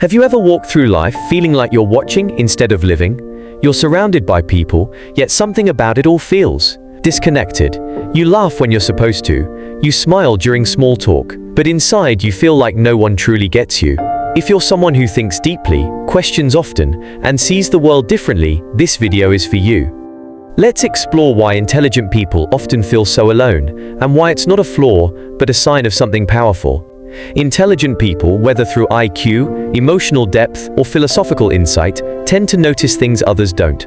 Have you ever walked through life feeling like you're watching instead of living? You're surrounded by people, yet something about it all feels disconnected. You laugh when you're supposed to, you smile during small talk, but inside you feel like no one truly gets you. If you're someone who thinks deeply, questions often, and sees the world differently, this video is for you. Let's explore why intelligent people often feel so alone, and why it's not a flaw, but a sign of something powerful. Intelligent people, whether through IQ, emotional depth, or philosophical insight, tend to notice things others don't.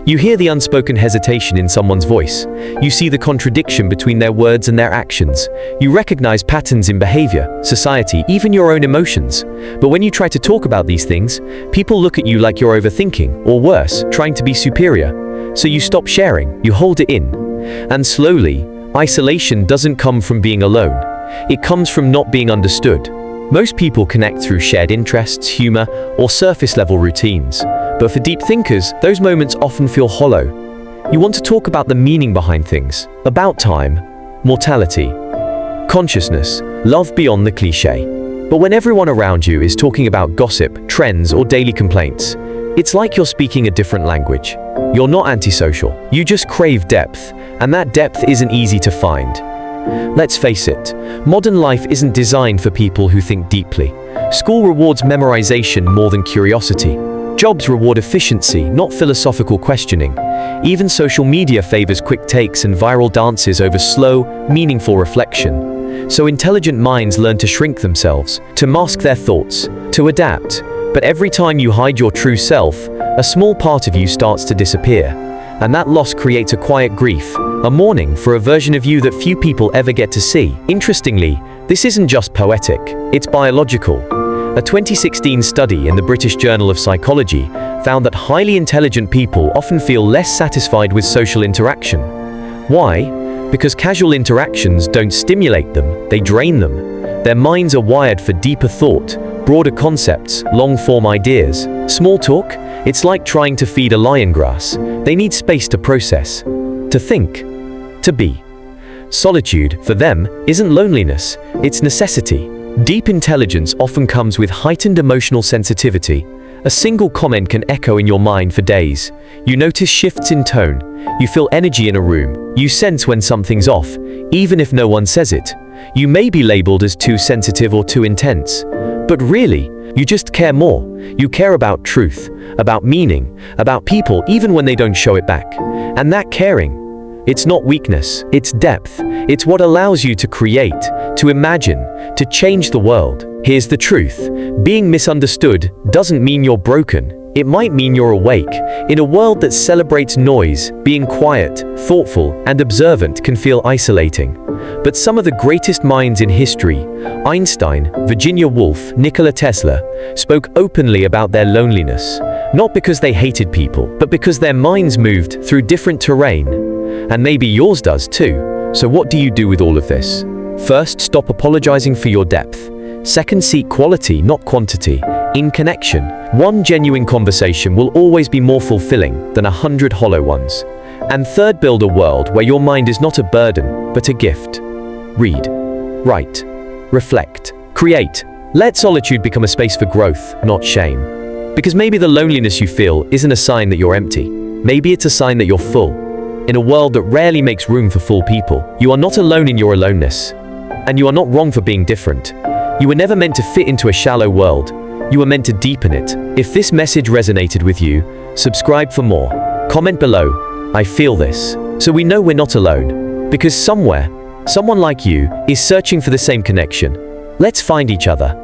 You hear the unspoken hesitation in someone's voice. You see the contradiction between their words and their actions. You recognize patterns in behavior, society, even your own emotions. But when you try to talk about these things, people look at you like you're overthinking, or worse, trying to be superior. So you stop sharing, you hold it in. And slowly, isolation doesn't come from being alone. It comes from not being understood. Most people connect through shared interests, humor, or surface-level routines. But for deep thinkers, those moments often feel hollow. You want to talk about the meaning behind things, about time, mortality, consciousness, love beyond the cliché. But when everyone around you is talking about gossip, trends, or daily complaints, it's like you're speaking a different language. You're not antisocial. You just crave depth, and that depth isn't easy to find. Let's face it, modern life isn't designed for people who think deeply. School rewards memorization more than curiosity. Jobs reward efficiency, not philosophical questioning. Even social media favors quick takes and viral dances over slow, meaningful reflection. So intelligent minds learn to shrink themselves, to mask their thoughts, to adapt. But every time you hide your true self, a small part of you starts to disappear. And that loss creates a quiet grief, a mourning for a version of you that few people ever get to see. Interestingly, this isn't just poetic, it's biological. A 2016 study in the British Journal of Psychology found that highly intelligent people often feel less satisfied with social interaction. Why? Because casual interactions don't stimulate them, they drain them. Their minds are wired for deeper thought, broader concepts, long-form ideas. Small talk? It's like trying to feed a lion grass. They need space to process, to think, to be. Solitude, for them, isn't loneliness, it's necessity. Deep intelligence often comes with heightened emotional sensitivity. A single comment can echo in your mind for days. You notice shifts in tone. You feel energy in a room. You sense when something's off, even if no one says it. You may be labeled as too sensitive or too intense. But really, you just care more. You care about truth, about meaning, about people even when they don't show it back. And that caring, it's not weakness, it's depth. It's what allows you to create, to imagine, to change the world. Here's the truth. Being misunderstood doesn't mean you're broken. It might mean you're awake. In a world that celebrates noise, being quiet, thoughtful, and observant can feel isolating. But some of the greatest minds in history, Einstein, Virginia Woolf, Nikola Tesla, spoke openly about their loneliness. Not because they hated people, but because their minds moved through different terrain. And maybe yours does too. So what do you do with all of this? First, stop apologizing for your depth. Second, seek quality, not quantity, in connection. One genuine conversation will always be more fulfilling than 100 hollow ones. And third, build a world where your mind is not a burden, but a gift. Read, write, reflect, create. Let solitude become a space for growth, not shame. Because maybe the loneliness you feel isn't a sign that you're empty. Maybe it's a sign that you're full. In a world that rarely makes room for full people, you are not alone in your aloneness. And you are not wrong for being different. You were never meant to fit into a shallow world. You were meant to deepen it. If this message resonated with you, subscribe for more. Comment below, I feel this. So we know we're not alone. Because somewhere, someone like you is searching for the same connection. Let's find each other.